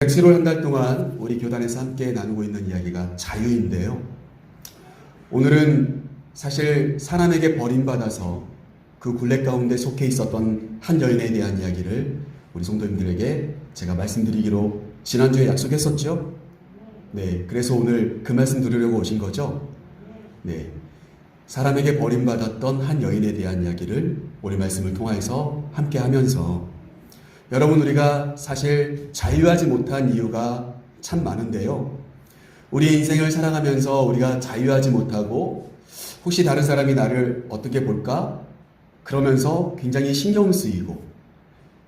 백수로 한 달 동안 우리 교단에서 함께 나누고 있는 이야기가 자유인데요. 오늘은 사실 사람에게 버림받아서 그 굴레 가운데 속해 있었던 한 여인에 대한 이야기를 우리 성도님들에게 제가 말씀드리기로 지난주에 약속했었죠. 네, 그래서 오늘 그 말씀 들으려고 오신 거죠. 네, 사람에게 버림받았던 한 여인에 대한 이야기를 우리 말씀을 통해서 함께 하면서 여러분, 우리가 사실 자유하지 못한 이유가 참 많은데요. 우리의 인생을 살아가면서 우리가 자유하지 못하고 혹시 다른 사람이 나를 어떻게 볼까? 그러면서 굉장히 신경 쓰이고,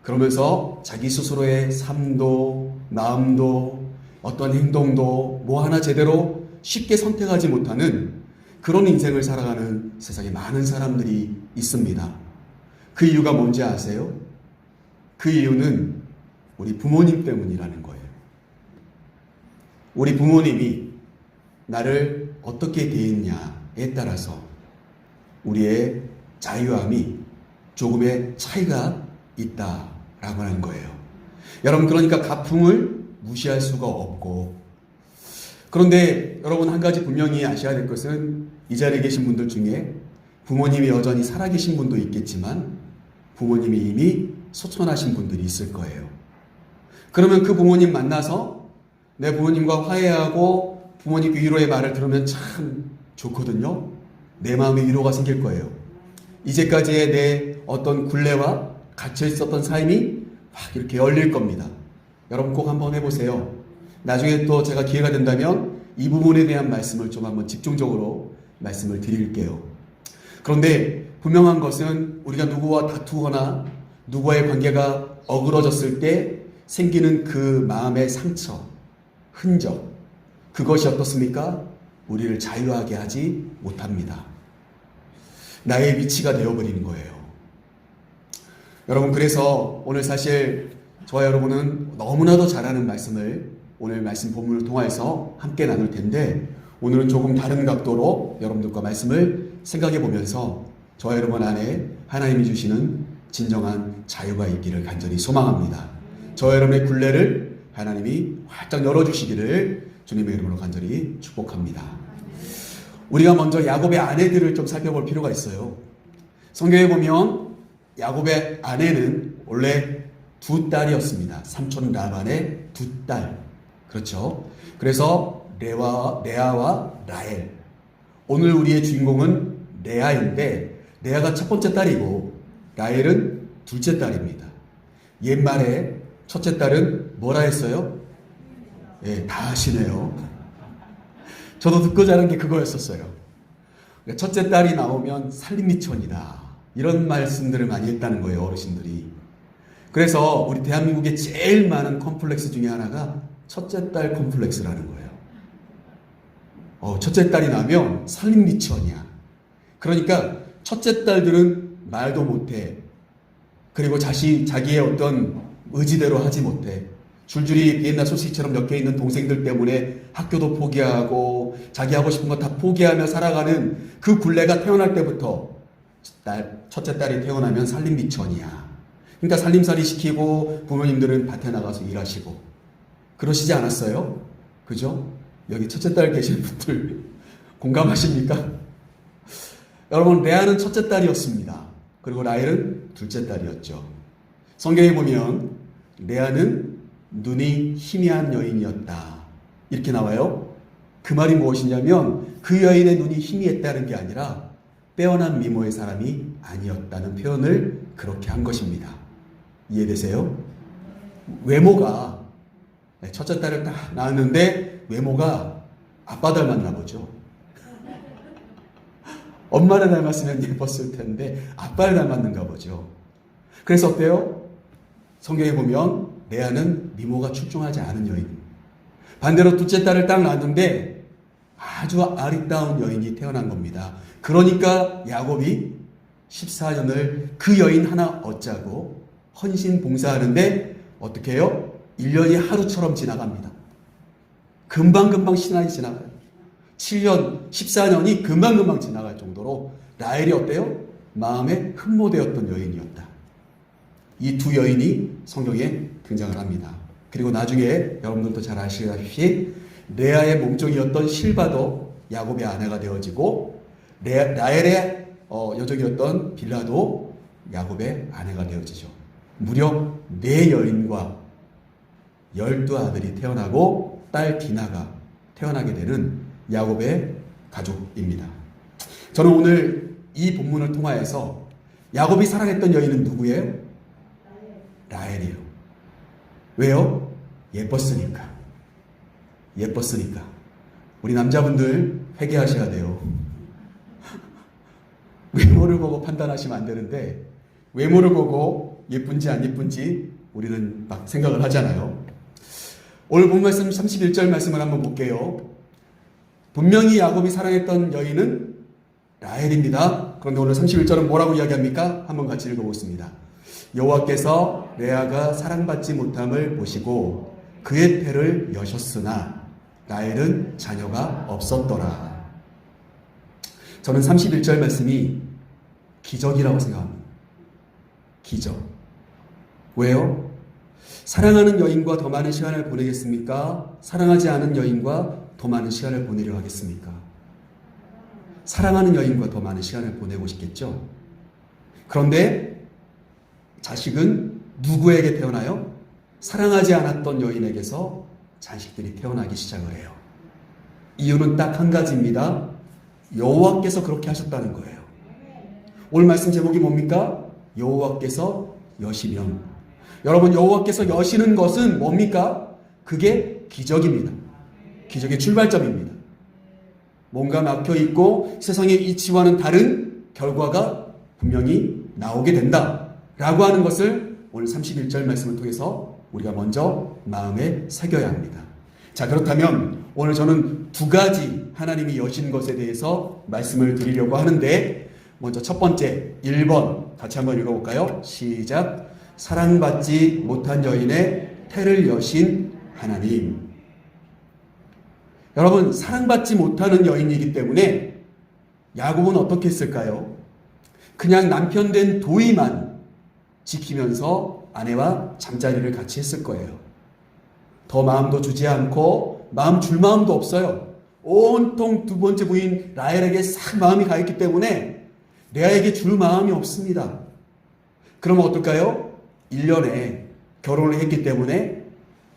그러면서 자기 스스로의 삶도 마음도 어떤 행동도 뭐 하나 제대로 쉽게 선택하지 못하는 그런 인생을 살아가는 세상에 많은 사람들이 있습니다. 그 이유가 뭔지 아세요? 그 이유는 우리 부모님 때문이라는 거예요. 우리 부모님이 나를 어떻게 대했냐에 따라서 우리의 자유함이 조금의 차이가 있다라고 하는 거예요. 여러분, 그러니까 가풍을 무시할 수가 없고, 그런데 여러분, 한 가지 분명히 아셔야 될 것은 이 자리에 계신 분들 중에 부모님이 여전히 살아계신 분도 있겠지만 부모님이 이미 소천하신 분들이 있을 거예요. 그러면 그 부모님 만나서 내 부모님과 화해하고 부모님 위로의 말을 들으면 참 좋거든요. 내 마음에 위로가 생길 거예요. 이제까지의 내 어떤 굴레와 갇혀 있었던 삶이 막 이렇게 열릴 겁니다. 여러분 꼭 한번 해보세요. 나중에 또 제가 기회가 된다면 이 부분에 대한 말씀을 좀 한번 집중적으로 말씀을 드릴게요. 그런데 분명한 것은 우리가 누구와 다투거나 누구와의 관계가 어그러졌을 때 생기는 그 마음의 상처, 흔적, 그것이 어떻습니까? 우리를 자유하게 하지 못합니다. 나의 위치가 되어버리는 거예요. 여러분, 그래서 오늘 사실 저와 여러분은 너무나도 잘 아는 말씀을 오늘 말씀 본문을 통해서 함께 나눌 텐데, 오늘은 조금 다른 각도로 여러분들과 말씀을 생각해 보면서 저와 여러분 안에 하나님이 주시는 진정한 자유가 있기를 간절히 소망합니다. 저와 여러분의 굴레를 하나님이 활짝 열어주시기를 주님의 이름으로 간절히 축복합니다. 우리가 먼저 야곱의 아내들을 좀 살펴볼 필요가 있어요. 성경에 보면 야곱의 아내는 원래 두 딸이었습니다. 삼촌 라반의 두 딸. 그렇죠. 그래서 레아와 라헬. 오늘 우리의 주인공은 레아인데, 레아가 첫 번째 딸이고 라헬은 둘째 딸입니다. 옛말에 첫째 딸은 뭐라 했어요? 예, 다 아시네요. 저도 듣고 자란 게 그거였었어요. 첫째 딸이 나오면 살림미천이다, 이런 말씀들을 많이 했다는 거예요, 어르신들이. 그래서 우리 대한민국에 제일 많은 컴플렉스 중에 하나가 첫째 딸 컴플렉스라는 거예요. 첫째 딸이 나면 살림미천이야. 그러니까 첫째 딸들은 말도 못해. 그리고 자기의 어떤 의지대로 하지 못해. 줄줄이 비엔나 소시지처럼 엮여 있는 동생들 때문에 학교도 포기하고 자기 하고 싶은 거 다 포기하며 살아가는 그 굴레가 태어날 때부터 첫째 딸이 태어나면 살림미천이야. 그러니까 살림살이 시키고 부모님들은 밭에 나가서 일하시고 그러시지 않았어요? 그죠? 여기 첫째 딸 계신 분들 공감하십니까? 여러분, 레아는 첫째 딸이었습니다. 그리고 라헬은 둘째 딸이었죠. 성경에 보면 레아는 눈이 희미한 여인이었다, 이렇게 나와요. 그 말이 무엇이냐면 그 여인의 눈이 희미했다는 게 아니라 빼어난 미모의 사람이 아니었다는 표현을 그렇게 한 것입니다. 이해되세요? 외모가, 첫째 딸을 딱 낳았는데 외모가 아빠 닮았나 보죠. 엄마를 닮았으면 예뻤을 텐데 아빠를 닮았는가 보죠. 그래서 어때요? 성경에 보면 레아는 미모가 출중하지 않은 여인, 반대로 둘째 딸을 딱 낳았는데 아주 아리따운 여인이 태어난 겁니다. 그러니까 야곱이 14년을 그 여인 하나 얻자고 헌신 봉사하는데 어떻게 해요? 1년이 하루처럼 지나갑니다. 금방금방 시간이 지나가요. 7년, 14년이 금방금방 지나갈 정도로 라헬이 어때요? 마음에 흠모되었던 여인이었다. 이 두 여인이 성경에 등장을 합니다. 그리고 나중에 여러분들도 잘 아시다시피 레아의 몸종이었던 실바도 야곱의 아내가 되어지고 라헬의 여종이었던 빌라도 야곱의 아내가 되어지죠. 무려 4여인과 12아들이 태어나고 딸 디나가 태어나게 되는 야곱의 가족입니다. 저는 오늘 이 본문을 통하여서 야곱이 사랑했던 여인은 누구예요? 라헬이에요. 왜요? 예뻤으니까. 예뻤으니까. 우리 남자분들 회개하셔야 돼요. 외모를 보고 판단하시면 안 되는데 외모를 보고 예쁜지 안 예쁜지 우리는 막 생각을 하잖아요. 오늘 본 말씀 31절 말씀을 한번 볼게요. 분명히 야곱이 사랑했던 여인은 라헬입니다. 그런데 오늘 31절은 뭐라고 이야기합니까? 한번 같이 읽어보겠습니다. 여호와께서 레아가 사랑받지 못함을 보시고 그의 태를 여셨으나 라헬은 자녀가 없었더라. 저는 31절 말씀이 기적이라고 생각합니다. 기적. 왜요? 사랑하는 여인과 더 많은 시간을 보내겠습니까? 사랑하지 않은 여인과 더 많은 시간을 보내려 하겠습니까? 사랑하는 여인과 더 많은 시간을 보내고 싶겠죠? 그런데 자식은 누구에게 태어나요? 사랑하지 않았던 여인에게서 자식들이 태어나기 시작을 해요. 이유는 딱 한 가지입니다. 여호와께서 그렇게 하셨다는 거예요. 오늘 말씀 제목이 뭡니까? 여호와께서 여시면. 여러분, 여호와께서 여시는 것은 뭡니까? 그게 기적입니다. 기적의 출발점입니다. 뭔가 막혀있고 세상의 이치와는 다른 결과가 분명히 나오게 된다라고 하는 것을 오늘 31절 말씀을 통해서 우리가 먼저 마음에 새겨야 합니다. 자, 그렇다면 오늘 저는 2가지 하나님이 여신 것에 대해서 말씀을 드리려고 하는데, 먼저 첫 번째 1번 같이 한번 읽어볼까요? 시작. 사랑받지 못한 여인의 태를 여신 하나님. 여러분, 사랑받지 못하는 여인이기 때문에 야곱은 어떻게 했을까요? 그냥 남편 된 도의만 지키면서 아내와 잠자리를 같이 했을 거예요. 더 마음도 주지 않고 마음 줄 마음도 없어요. 온통 2번째 부인 라헬에게 싹 마음이 가 있기 때문에 레아에게 줄 마음이 없습니다. 그러면 어떨까요? 1년에 결혼을 했기 때문에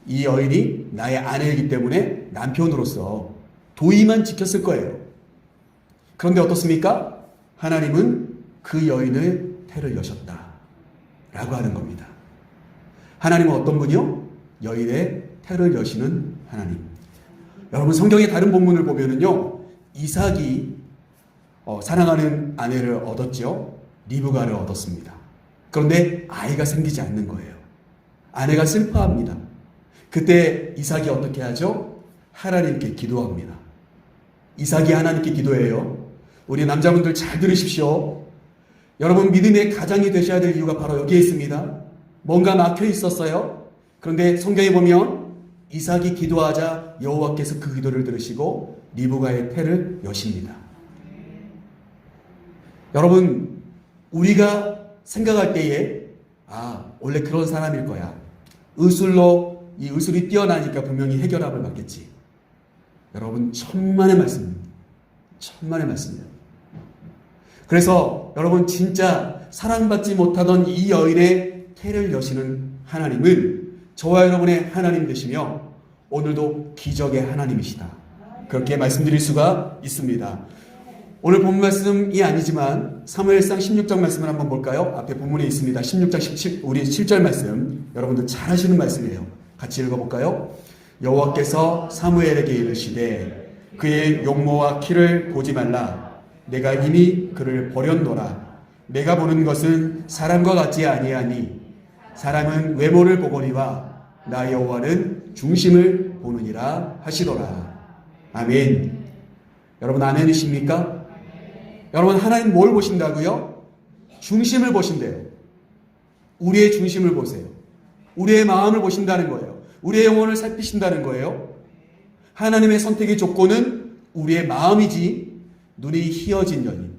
이 여인이 나의 아내이기 때문에 남편으로서 도의만 지켰을 거예요. 그런데 어떻습니까? 하나님은 그 여인의 태를 여셨다 라고 하는 겁니다. 하나님은 어떤 분이요? 여인의 태를 여시는 하나님. 여러분, 성경의 다른 본문을 보면은요, 이삭이 사랑하는 아내를 얻었죠. 리브가를 얻었습니다. 그런데 아이가 생기지 않는 거예요. 아내가 슬퍼합니다. 그때 이삭이 어떻게 하죠? 하나님께 기도합니다. 이삭이 하나님께 기도해요. 우리 남자분들 잘 들으십시오. 여러분, 믿음의 가장이 되셔야 될 이유가 바로 여기에 있습니다. 뭔가 막혀 있었어요. 그런데 성경에 보면 이삭이 기도하자 여호와께서 그 기도를 들으시고 리브가의 태를 여십니다. 여러분, 우리가 생각할 때에 원래 그런 사람일 거야. 의술로 이 의술이 뛰어나니까 분명히 해결함을 받겠지. 여러분, 천만의 말씀입니다. 천만의 말씀이에요. 그래서 여러분, 진짜 사랑받지 못하던 이 여인의 태를 여시는 하나님은 저와 여러분의 하나님 되시며 오늘도 기적의 하나님이시다. 그렇게 말씀드릴 수가 있습니다. 오늘 본 말씀이 아니지만 사무엘상 16장 말씀을 한번 볼까요? 앞에 본문에 있습니다. 16장 17, 우리 7절 말씀, 여러분들 잘 하시는 말씀이에요. 같이 읽어볼까요? 여호와께서 사무엘에게 이르시되 그의 용모와 키를 보지 말라. 내가 이미 그를 버렸노라. 내가 보는 것은 사람과 같지 아니하니 사람은 외모를 보거니와 나 여호와는 중심을 보느니라 하시더라. 아멘. 여러분, 아멘이십니까? 여러분, 하나님 뭘 보신다고요? 중심을 보신대요. 우리의 중심을 보세요. 우리의 마음을 보신다는 거예요. 우리의 영혼을 살피신다는 거예요. 하나님의 선택의 조건은 우리의 마음이지 눈이 희어진 여인,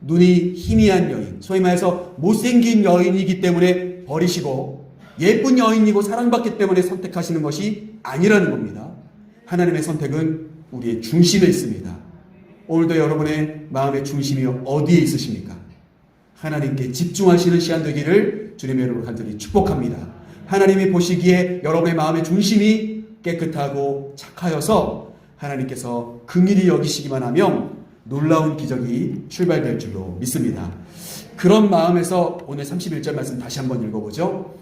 눈이 희미한 여인, 소위 말해서 못생긴 여인이기 때문에 버리시고 예쁜 여인이고 사랑받기 때문에 선택하시는 것이 아니라는 겁니다. 하나님의 선택은 우리의 중심에 있습니다. 오늘도 여러분의 마음의 중심이 어디에 있으십니까? 하나님께 집중하시는 시간 되기를 주님의 이름으로 간절히 축복합니다. 하나님이 보시기에 여러분의 마음의 중심이 깨끗하고 착하여서 하나님께서 긍휼히 여기시기만 하면 놀라운 기적이 출발될 줄로 믿습니다. 그런 마음에서 오늘 31절 말씀 다시 한번 읽어보죠.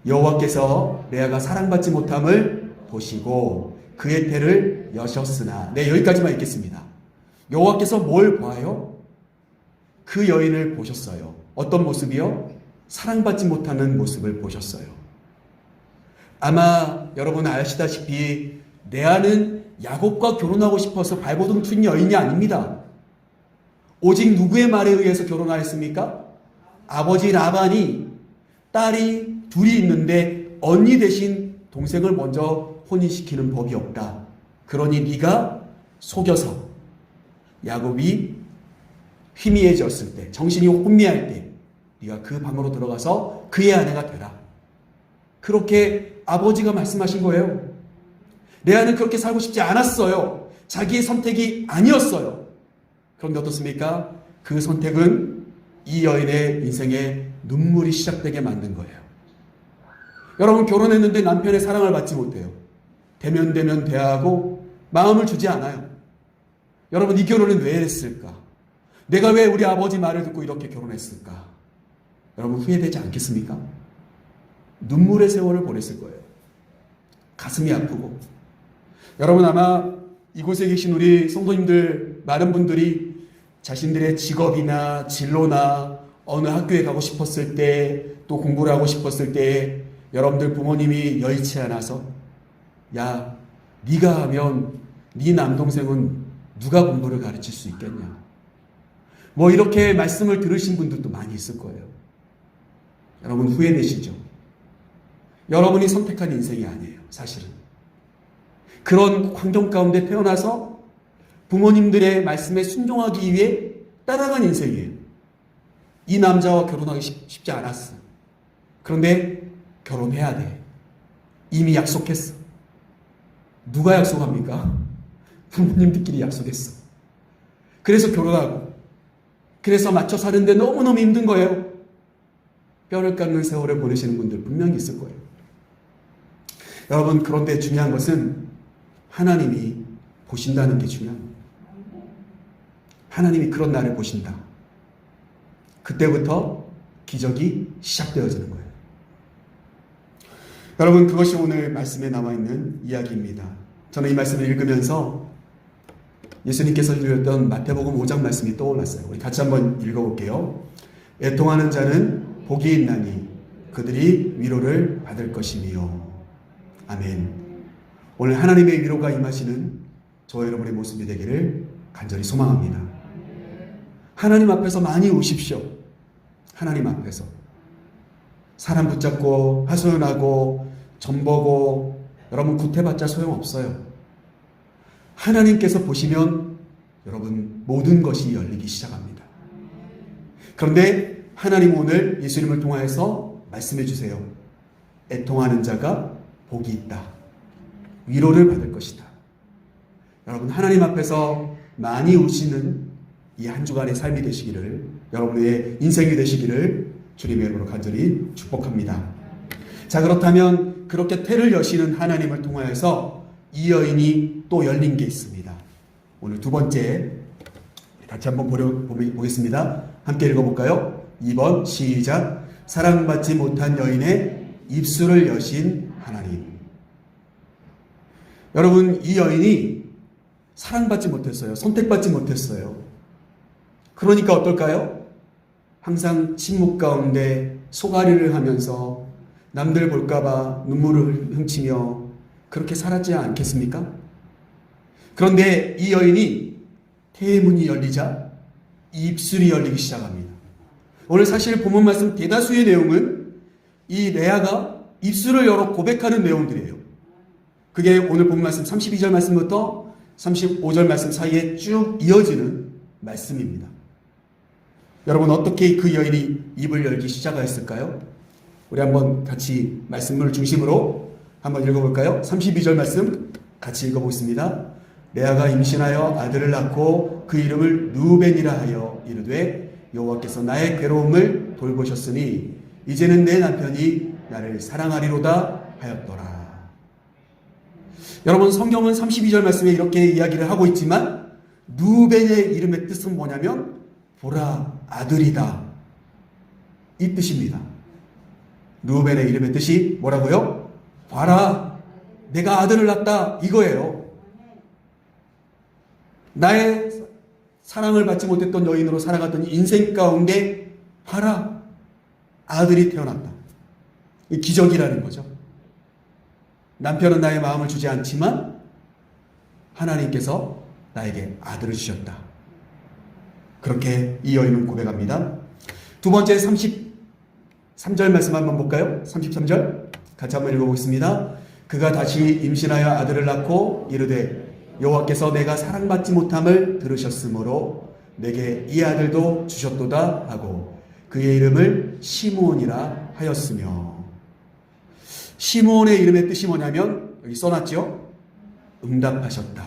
여호와께서 레아가 사랑받지 못함을 보시고 그의 태를 여셨으나, 네, 여기까지만 읽겠습니다. 여호와께서 뭘 봐요? 그 여인을 보셨어요. 어떤 모습이요? 사랑받지 못하는 모습을 보셨어요. 아마 여러분 아시다시피 레아는 야곱과 결혼하고 싶어서 발버둥 튼 여인이 아닙니다. 오직 누구의 말에 의해서 결혼하였습니까? 아버지 라반이 딸이 둘이 있는데 언니 대신 동생을 먼저 혼인시키는 법이 없다. 그러니 네가 속여서 야곱이 희미해졌을 때, 정신이 혼미할 때 네가 그 방으로 들어가서 그의 아내가 되라. 그렇게 아버지가 말씀하신 거예요. 레아는 그렇게 살고 싶지 않았어요. 자기의 선택이 아니었어요. 그런데 어떻습니까? 그 선택은 이 여인의 인생에 눈물이 시작되게 만든 거예요. 여러분, 결혼했는데 남편의 사랑을 받지 못해요. 대면 대하고 마음을 주지 않아요. 여러분, 이 결혼은 왜 했을까? 내가 왜 우리 아버지 말을 듣고 이렇게 결혼했을까? 여러분, 후회되지 않겠습니까? 눈물의 세월을 보냈을 거예요. 가슴이 아프고. 여러분, 아마 이곳에 계신 우리 성도님들 많은 분들이 자신들의 직업이나 진로나 어느 학교에 가고 싶었을 때, 또 공부를 하고 싶었을 때 여러분들 부모님이 여의치 않아서, 야, 네가 하면 네 남동생은 누가 공부를 가르칠 수 있겠냐, 뭐 이렇게 말씀을 들으신 분들도 많이 있을 거예요. 여러분, 후회되시죠? 여러분이 선택한 인생이 아니에요, 사실은. 그런 환경 가운데 태어나서 부모님들의 말씀에 순종하기 위해 따라간 인생이에요. 이 남자와 결혼하기 쉽지 않았어. 그런데 결혼해야 돼. 이미 약속했어. 누가 약속합니까? 부모님들끼리 약속했어. 그래서 결혼하고, 그래서 맞춰 사는데 너무너무 힘든 거예요. 뼈를 깎는 세월을 보내시는 분들 분명히 있을 거예요. 여러분, 그런데 중요한 것은 하나님이 보신다는 게 중요합니다. 하나님이 그런 나를 보신다. 그때부터 기적이 시작되어지는 거예요. 여러분, 그것이 오늘 말씀에 남아있는 이야기입니다. 저는 이 말씀을 읽으면서 예수님께서 읽었던 마태복음 5장 말씀이 떠올랐어요. 우리 같이 한번 읽어볼게요. 애통하는 자는 복이 있나니 그들이 위로를 받을 것이며. 아멘. 오늘 하나님의 위로가 임하시는 저와 여러분의 모습이 되기를 간절히 소망합니다. 하나님 앞에서 많이 우십시오. 하나님 앞에서 사람 붙잡고 하소연하고 전보고 여러분 구태봤자 소용없어요. 하나님께서 보시면 여러분 모든 것이 열리기 시작합니다. 그런데 하나님 오늘 예수님을 통하여서 말씀해 주세요. 애통하는 자가 복이 있다. 위로를 받을 것이다. 여러분, 하나님 앞에서 많이 우시는 이 한 주간의 삶이 되시기를, 여러분의 인생이 되시기를 주님의 이름으로 간절히 축복합니다. 자, 그렇다면 그렇게 태를 여시는 하나님을 통하여서 이 여인이 또 열린 게 있습니다. 오늘 두 번째 같이 한번 보겠습니다. 함께 읽어볼까요? 2번 시작. 사랑받지 못한 여인의 입술을 여신 하나님. 여러분, 이 여인이 사랑받지 못했어요. 선택받지 못했어요. 그러니까 어떨까요? 항상 침묵 가운데 소가리를 하면서 남들 볼까봐 눈물을 훔치며 그렇게 살았지 않겠습니까? 그런데 이 여인이 태의 문이 열리자 입술이 열리기 시작합니다. 오늘 사실 본문 말씀 대다수의 내용은 이 레아가 입술을 열어 고백하는 내용들이에요. 그게 오늘 본문 말씀 32절 말씀부터 35절 말씀 사이에 쭉 이어지는 말씀입니다. 여러분, 어떻게 그 여인이 입을 열기 시작하였을까요? 우리 한번 같이 말씀을 중심으로 한번 읽어볼까요? 32절 말씀 같이 읽어보겠습니다. 레아가 임신하여 아들을 낳고 그 이름을 루벤이라 하여 이르되 여호와께서 나의 괴로움을 돌보셨으니 이제는 내 남편이 나를 사랑하리로다 하였더라. 여러분, 성경은 32절 말씀에 이렇게 이야기를 하고 있지만 루벤의 이름의 뜻은 뭐냐면 보라, 아들이다, 이 뜻입니다. 루벤의 이름의 뜻이 뭐라고요? 봐라, 내가 아들을 낳았다, 이거예요. 나의 사랑을 받지 못했던 여인으로 살아갔던 인생 가운데 봐라, 아들이 태어났다. 이 기적이라는 거죠. 남편은 나의 마음을 주지 않지만 하나님께서 나에게 아들을 주셨다. 그렇게 이 여인은 고백합니다. 두 번째 33절 말씀 한번 볼까요? 33절 같이 한번 읽어보겠습니다. 그가 다시 임신하여 아들을 낳고 이르되 여호와께서 내가 사랑받지 못함을 들으셨으므로 내게 이 아들도 주셨도다 하고 그의 이름을 시므온이라 하였으며, 시므온의 이름의 뜻이 뭐냐면 여기 써놨죠? 응답하셨다.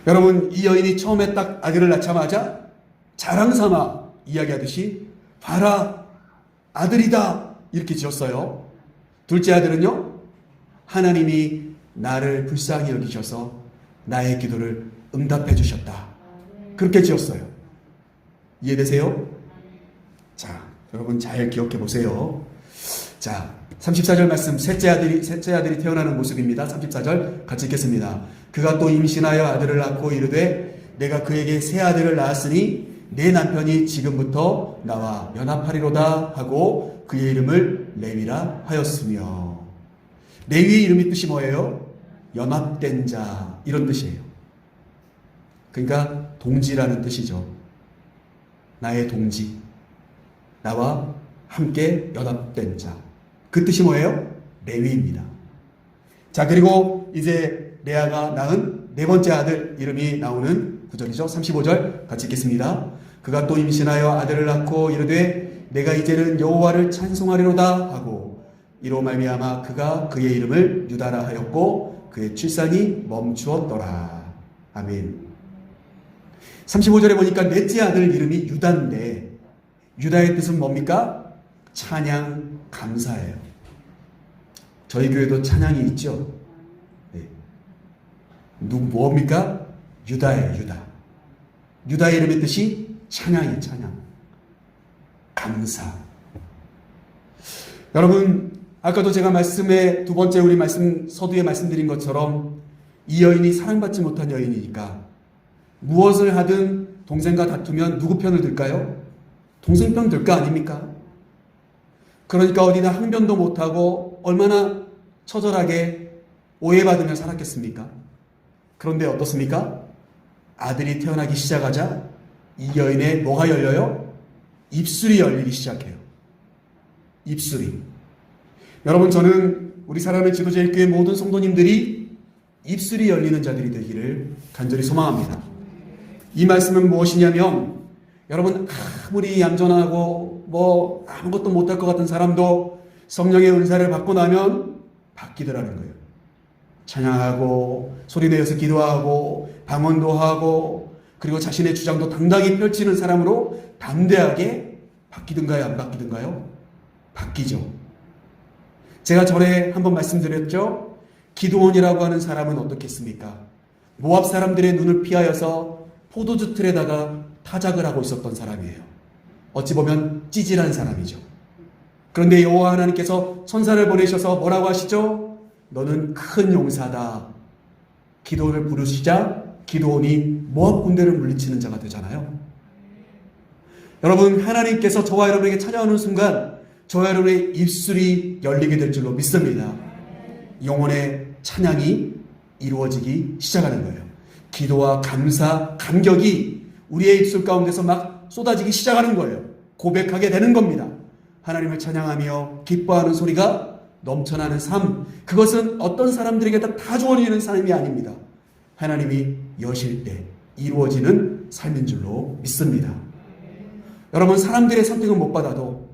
여러분, 이 여인이 처음에 딱 아들을 낳자마자 자랑삼아 이야기하듯이 봐라, 아들이다, 이렇게 지었어요. 둘째 아들은요, 하나님이 나를 불쌍히 여기셔서 나의 기도를 응답해 주셨다, 그렇게 지었어요. 이해되세요? 자, 여러분 잘 기억해 보세요. 자, 34절 말씀, 셋째 아들이 태어나는 모습입니다. 34절 같이 읽겠습니다. 그가 또 임신하여 아들을 낳고 이르되 내가 그에게 새 아들을 낳았으니 내 남편이 지금부터 나와 연합하리로다 하고 그의 이름을 레위라 하였으며, 레위의 이름의 뜻이 뭐예요? 연합된 자, 이런 뜻이에요. 그러니까 동지라는 뜻이죠. 나의 동지, 나와 함께 연합된 자, 그 뜻이 뭐예요? 레위입니다. 자, 그리고 이제 레아가 낳은 네 번째 아들 이름이 나오는 구절이죠. 35절 같이 읽겠습니다. 그가 또 임신하여 아들을 낳고 이르되 내가 이제는 여호와를 찬송하리로다 하고 이로 말미암아 그가 그의 이름을 유다라 하였고 그의 출산이 멈추었더라. 아멘. 35절에 보니까 넷째 아들 이름이 유다인데 유다의 뜻은 뭡니까? 찬양, 감사예요. 저희 교회도 찬양이 있죠. 네. 뭡니까? 유다예요. 유다. 유다의 이름의 뜻이 찬양이에요. 찬양, 감사. 여러분, 아까도 제가 말씀에 두 번째 우리 말씀 서두에 말씀드린 것처럼 이 여인이 사랑받지 못한 여인이니까 무엇을 하든 동생과 다투면 누구 편을 들까요? 동생 편 들 거 아닙니까? 그러니까 어디나 항변도 못하고 얼마나 처절하게 오해받으며 살았겠습니까? 그런데 어떻습니까? 아들이 태어나기 시작하자 이 여인의 뭐가 열려요? 입술이 열리기 시작해요. 입술이. 여러분, 저는 우리 사랑하는 지도제일교회 모든 성도님들이 입술이 열리는 자들이 되기를 간절히 소망합니다. 이 말씀은 무엇이냐면, 여러분, 아무리 얌전하고 뭐 아무것도 못할 것 같은 사람도 성령의 은사를 받고 나면 바뀌더라는 거예요. 찬양하고 소리내어서 기도하고 방언도 하고 그리고 자신의 주장도 당당히 펼치는 사람으로 담대하게 바뀌든가요, 안 바뀌든가요? 바뀌죠. 제가 전에 한번 말씀드렸죠. 기드온이라고 하는 사람은 어떻겠습니까? 모압 사람들의 눈을 피하여서 포도주 틀에다가 타작을 하고 있었던 사람이에요. 어찌 보면 찌질한 사람이죠. 그런데 여호와 하나님께서 천사를 보내셔서 뭐라고 하시죠? 너는 큰 용사다. 기드온을 부르시자 기드온이 모압 군대를 물리치는 자가 되잖아요. 여러분, 하나님께서 저와 여러분에게 찾아오는 순간 저와 여러분의 입술이 열리게 될 줄로 믿습니다. 영혼의 찬양이 이루어지기 시작하는 거예요. 기도와 감사, 감격이 우리의 입술 가운데서 막 쏟아지기 시작하는 거예요. 고백하게 되는 겁니다. 하나님을 찬양하며 기뻐하는 소리가 넘쳐나는 삶, 그것은 어떤 사람들에게 다 주어지는 삶이 아닙니다. 하나님이 여실 때 이루어지는 삶인 줄로 믿습니다. 여러분, 사람들의 선택은 못 받아도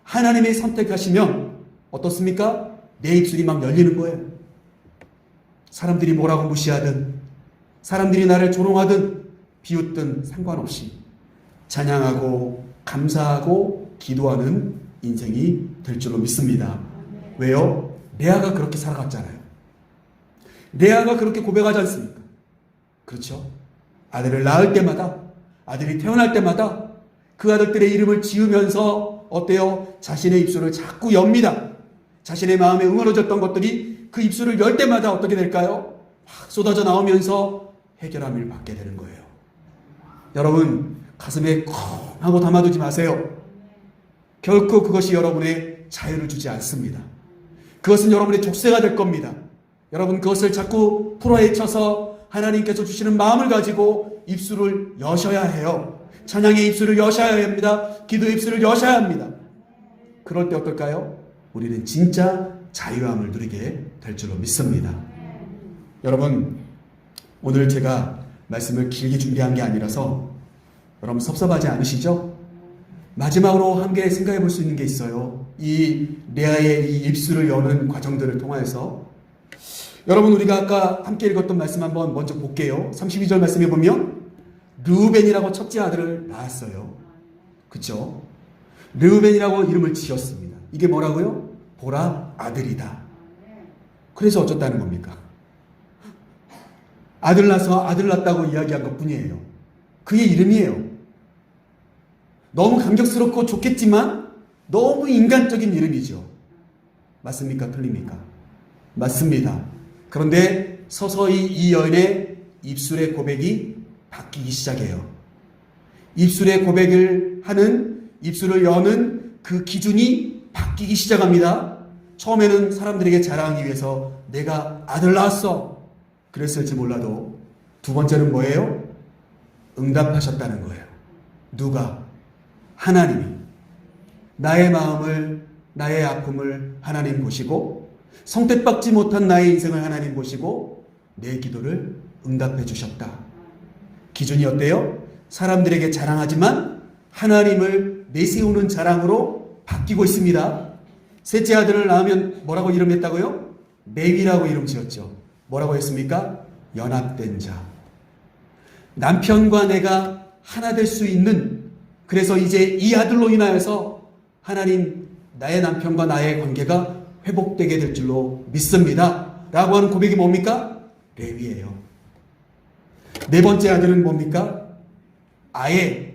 하나님의 선택하시면 어떻습니까? 내 입술이 막 열리는 거예요. 사람들이 뭐라고 무시하든, 사람들이 나를 조롱하든 비웃든 상관없이 찬양하고 감사하고 기도하는 인생이 될 줄로 믿습니다. 왜요? 레아가 그렇게 살아갔잖아요. 레아가 그렇게 고백하지 않습니까? 그렇죠? 아들을 낳을 때마다, 아들이 태어날 때마다 그 아들들의 이름을 지으면서 어때요? 자신의 입술을 자꾸 엽니다. 자신의 마음에 응어러졌던 것들이 그 입술을 열 때마다 어떻게 될까요? 확 쏟아져 나오면서 해결함을 받게 되는 거예요. 여러분, 가슴에 콩 하고 담아두지 마세요. 결코 그것이 여러분의 자유를 주지 않습니다. 그것은 여러분의 족쇄가 될 겁니다. 여러분, 그것을 자꾸 풀어헤쳐서 하나님께서 주시는 마음을 가지고 입술을 여셔야 해요. 찬양의 입술을 여셔야 합니다. 기도의 입술을 여셔야 합니다. 그럴 때 어떨까요? 우리는 진짜 자유함을 누리게 될 줄로 믿습니다. 여러분, 오늘 제가 말씀을 길게 준비한 게 아니라서 여러분 섭섭하지 않으시죠? 마지막으로 한 개 생각해 볼 수 있는 게 있어요. 이 레아의 이 입술을 여는 과정들을 통해서 여러분, 우리가 아까 함께 읽었던 말씀 한번 먼저 볼게요. 32절 말씀에 보면 르우벤이라고 첫째 아들을 낳았어요. 그렇죠? 르우벤이라고 이름을 지었습니다. 이게 뭐라고요? 보라, 아들이다. 그래서 어쩌다는 겁니까? 아들 낳아서 아들 낳았다고 이야기한 것 뿐이에요. 그의 이름이에요. 너무 감격스럽고 좋겠지만 너무 인간적인 이름이죠. 맞습니까? 틀립니까? 맞습니다. 그런데 서서히 이 여인의 입술의 고백이 바뀌기 시작해요. 입술의 고백을 하는, 입술을 여는 그 기준이 바뀌기 시작합니다. 처음에는 사람들에게 자랑하기 위해서 내가 아들 낳았어 그랬을지 몰라도 두 번째는 뭐예요? 응답하셨다는 거예요. 누가? 하나님이. 나의 마음을, 나의 아픔을 하나님 보시고 성택받지 못한 나의 인생을 하나님 보시고 내 기도를 응답해 주셨다. 기준이 어때요? 사람들에게 자랑하지만 하나님을 내세우는 자랑으로 바뀌고 있습니다. 셋째 아들을 낳으면 뭐라고 이름했다고요? 레위라고 이름 지었죠. 뭐라고 했습니까? 연합된 자. 남편과 내가 하나 될 수 있는, 그래서 이제 이 아들로 인하여서 하나님, 나의 남편과 나의 관계가 회복되게 될 줄로 믿습니다. 라고 하는 고백이 뭡니까? 레위예요. 네 번째 아들은 뭡니까? 아예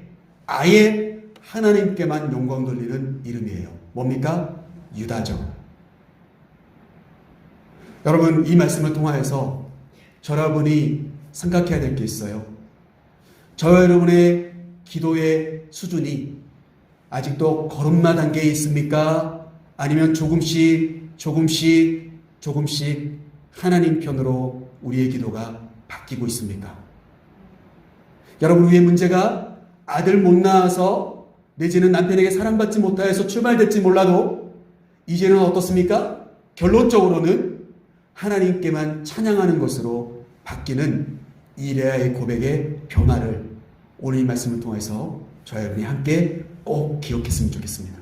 하나님께만 영광 돌리는 이름이에요. 뭡니까? 유다죠. 여러분, 이 말씀을 통하여서 여러분이 생각해야 될 게 있어요. 저와 여러분의 기도의 수준이 아직도 걸음마 단계에 있습니까? 아니면 조금씩 하나님 편으로 우리의 기도가 바뀌고 있습니까? 여러분, 우리의 문제가 아들 못 낳아서 내지는 남편에게 사랑받지 못하여서 출발될지 몰라도 이제는 어떻습니까? 결론적으로는 하나님께만 찬양하는 것으로 바뀌는 이 레아의 고백의 변화를 오늘 이 말씀을 통해서 저와 여러분이 함께 꼭 기억했으면 좋겠습니다.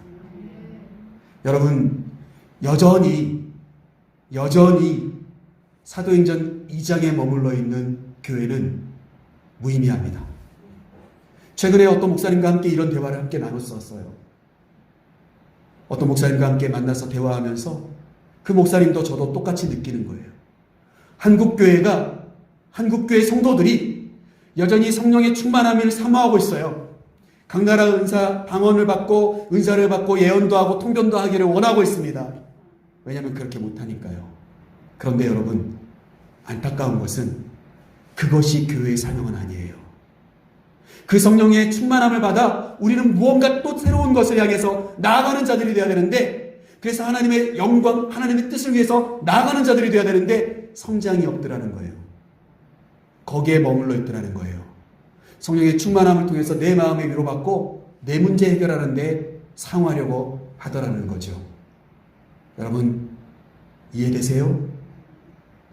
여러분, 여전히 사도행전 2장에 머물러 있는 교회는 무의미합니다. 최근에 어떤 목사님과 함께 이런 대화를 함께 나눴었어요. 어떤 목사님과 함께 만나서 대화하면서 그 목사님도 저도 똑같이 느끼는 거예요. 한국교회 성도들이 여전히 성령의 충만함을 사모하고 있어요. 강나라 은사 방언을 받고 은사를 받고 예언도 하고 통변도 하기를 원하고 있습니다. 왜냐하면 그렇게 못하니까요. 그런데 여러분, 안타까운 것은 그것이 교회의 사명은 아니에요. 그 성령의 충만함을 받아 우리는 무언가 또 새로운 것을 향해서 나아가는 자들이 되어야 되는데, 그래서 하나님의 영광, 하나님의 뜻을 위해서 나아가는 자들이 되어야 되는데 성장이 없더라는 거예요. 거기에 머물러 있더라는 거예요. 성령의 충만함을 통해서 내 마음에 위로받고 내 문제 해결하는데 사용하려고 하더라는 거죠. 여러분, 이해되세요?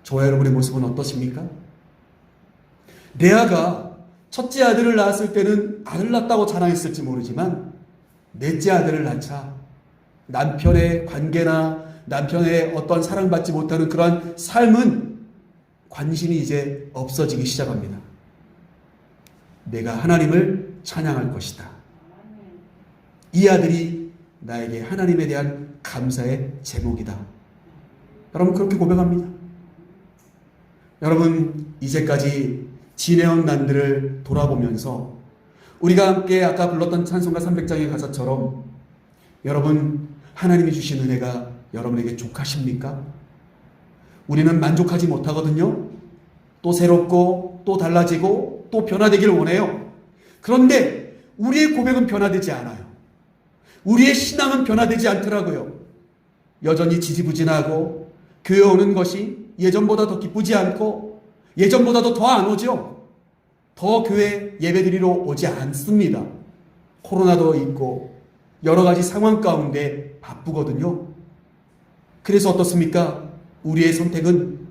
저와 여러분의 모습은 어떠십니까? 레아가 첫째 아들을 낳았을 때는 아들 낳았다고 자랑했을지 모르지만 넷째 아들을 낳자 남편의 관계나 남편의 어떤 사랑받지 못하는 그러한 삶은 관심이 이제 없어지기 시작합니다. 내가 하나님을 찬양할 것이다. 이 아들이 나에게 하나님에 대한 감사의 제목이다. 여러분 그렇게 고백합니다. 여러분 이제까지 지내온 난들을 돌아보면서 우리가 함께 아까 불렀던 찬송가 300장의 가사처럼 여러분 하나님이 주신 은혜가 여러분에게 족하십니까? 우리는 만족하지 못하거든요. 또 새롭고 또 달라지고 또 변화되기를 원해요. 그런데 우리의 고백은 변화되지 않아요. 우리의 신앙은 변화되지 않더라고요. 여전히 지지부진하고 교회 오는 것이 예전보다 더 기쁘지 않고 예전보다도 더 안 오죠. 더 교회 예배드리러 오지 않습니다. 코로나도 있고 여러 가지 상황 가운데 바쁘거든요. 그래서 어떻습니까? 우리의 선택은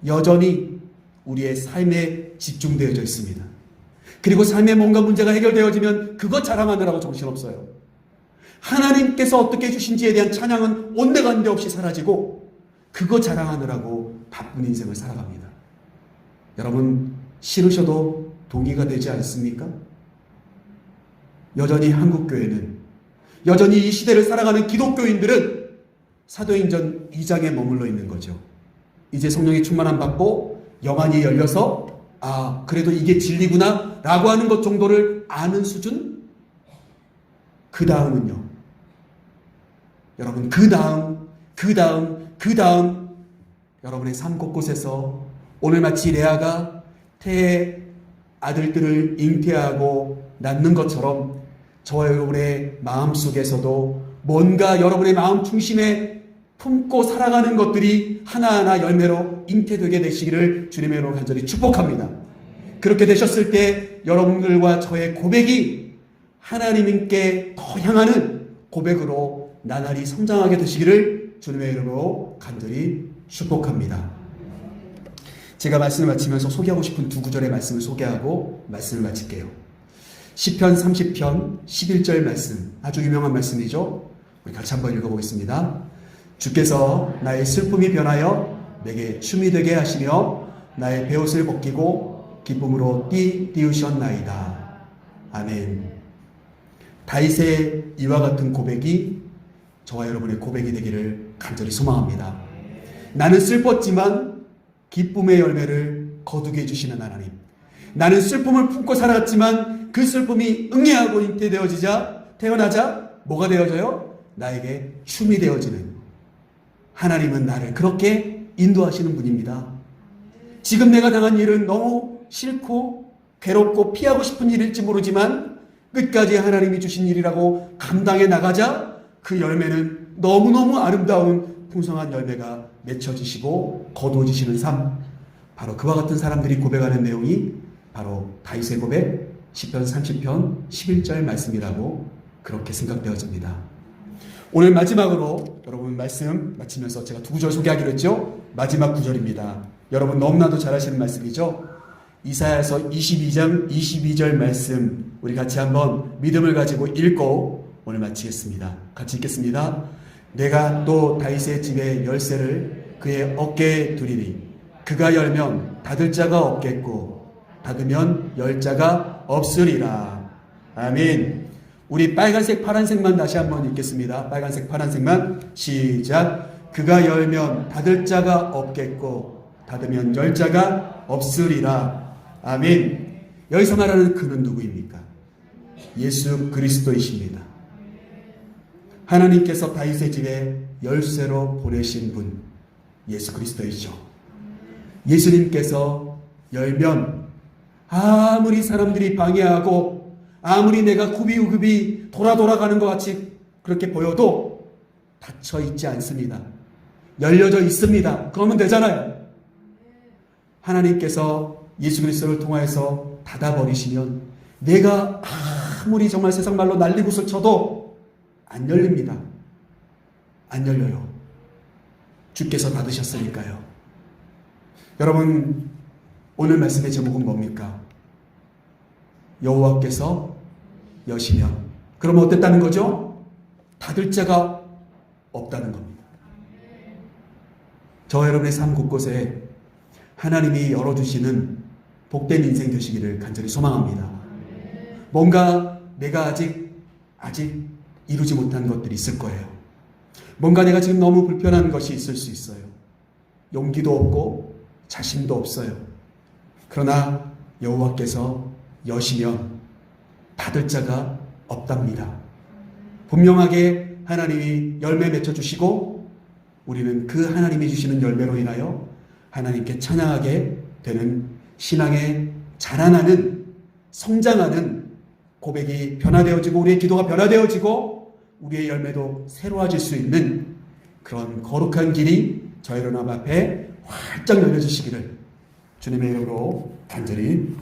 여전히 우리의 삶에 집중되어져 있습니다. 그리고 삶에 뭔가 문제가 해결되어지면 그것 자랑하느라고 정신없어요. 하나님께서 어떻게 해주신지에 대한 찬양은 온데간데 없이 사라지고 그거 자랑하느라고 바쁜 인생을 살아갑니다. 여러분 싫으셔도 동의가 되지 않습니까? 여전히 한국교회는 여전히 이 시대를 살아가는 기독교인들은 사도행전 2장에 머물러 있는 거죠. 이제 성령의 충만함 받고 영안이 열려서 그래도 이게 진리구나 라고 하는 것 정도를 아는 수준? 그 다음은요. 여러분 그 다음 여러분의 삶 곳곳에서 오늘 마치 레아가 태의 아들들을 잉태하고 낳는 것처럼 저와 여러분의 마음속에서도 뭔가 여러분의 마음 중심에 품고 살아가는 것들이 하나하나 열매로 잉태되게 되시기를 주님의 이름으로 간절히 축복합니다. 그렇게 되셨을 때 여러분들과 저의 고백이 하나님께 더 향하는 고백으로 나날이 성장하게 되시기를 주님의 이름으로 간절히 축복합니다. 제가 말씀을 마치면서 소개하고 싶은 두 구절의 말씀을 소개하고 말씀을 마칠게요. 시편 30편 11절 말씀, 아주 유명한 말씀이죠. 우리 같이 한번 읽어보겠습니다. 주께서 나의 슬픔이 변하여 내게 춤이 되게 하시며 나의 베옷을 벗기고 기쁨으로 띄우셨나이다. 아멘. 다윗의 이와 같은 고백이 저와 여러분의 고백이 되기를 간절히 소망합니다. 나는 슬펐지만 기쁨의 열매를 거두게 해주시는 하나님. 나는 슬픔을 품고 살았지만 그 슬픔이 응애하고 잉태되어지자 태어나자 뭐가 되어져요? 나에게 춤이 되어지는 하나님은 나를 그렇게 인도하시는 분입니다. 지금 내가 당한 일은 너무 싫고 괴롭고 피하고 싶은 일일지 모르지만 끝까지 하나님이 주신 일이라고 감당해 나가자 그 열매는 너무너무 아름다운 풍성한 열매가 맺혀지시고 거두어지시는 삶. 바로 그와 같은 사람들이 고백하는 내용이 바로 다윗의 고백 시편 30편 11절 말씀이라고 그렇게 생각되어집니다. 오늘 마지막으로 여러분 말씀 마치면서 제가 두 구절 소개하기로 했죠. 마지막 구절입니다. 여러분 너무나도 잘 아시는 말씀이죠. 이사야서 22장 22절 말씀 우리 같이 한번 믿음을 가지고 읽고 오늘 마치겠습니다. 같이 읽겠습니다. 내가 또 다윗의 집의 열쇠를 그의 어깨에 두리니 그가 열면 닫을 자가 없겠고 닫으면 열 자가 없으리라. 아멘. 우리 빨간색 파란색만 다시 한번 읽겠습니다. 빨간색 파란색만 시작. 그가 열면 닫을 자가 없겠고 닫으면 열 자가 없으리라. 아멘. 여기서 말하는 그는 누구입니까? 예수 그리스도이십니다. 하나님께서 다윗의 집에 열쇠로 보내신 분 예수 그리스도이죠. 예수님께서 열면 아무리 사람들이 방해하고 아무리 내가 구비구비 돌아가는 것 같이 그렇게 보여도 닫혀 있지 않습니다. 열려져 있습니다. 그러면 되잖아요. 하나님께서 예수 그리스도를 통하여서 닫아버리시면 내가 아무리 정말 세상 말로 난리굿을 쳐도 안 열립니다. 안 열려요. 주께서 닫으셨으니까요. 여러분 오늘 말씀의 제목은 뭡니까? 여호와께서 여시면, 그럼 어땠다는 거죠? 닫을 자가 없다는 겁니다. 저 여러분의 삶 곳곳에 하나님이 열어주시는 복된 인생 되시기를 간절히 소망합니다. 뭔가 내가 아직 이루지 못한 것들이 있을 거예요. 뭔가 내가 지금 너무 불편한 것이 있을 수 있어요. 용기도 없고 자신도 없어요. 그러나 여호와께서 여시면 닫을 자가 없답니다. 분명하게 하나님이 열매 맺혀주시고 우리는 그 하나님이 주시는 열매로 인하여 하나님께 찬양하게 되는 신앙의 자라나는, 성장하는 고백이 변화되어지고 우리의 기도가 변화되어지고 우리의 열매도 새로워질 수 있는 그런 거룩한 길이 저희 여러분 앞에 활짝 열려주시기를 주님의 이름으로 간절히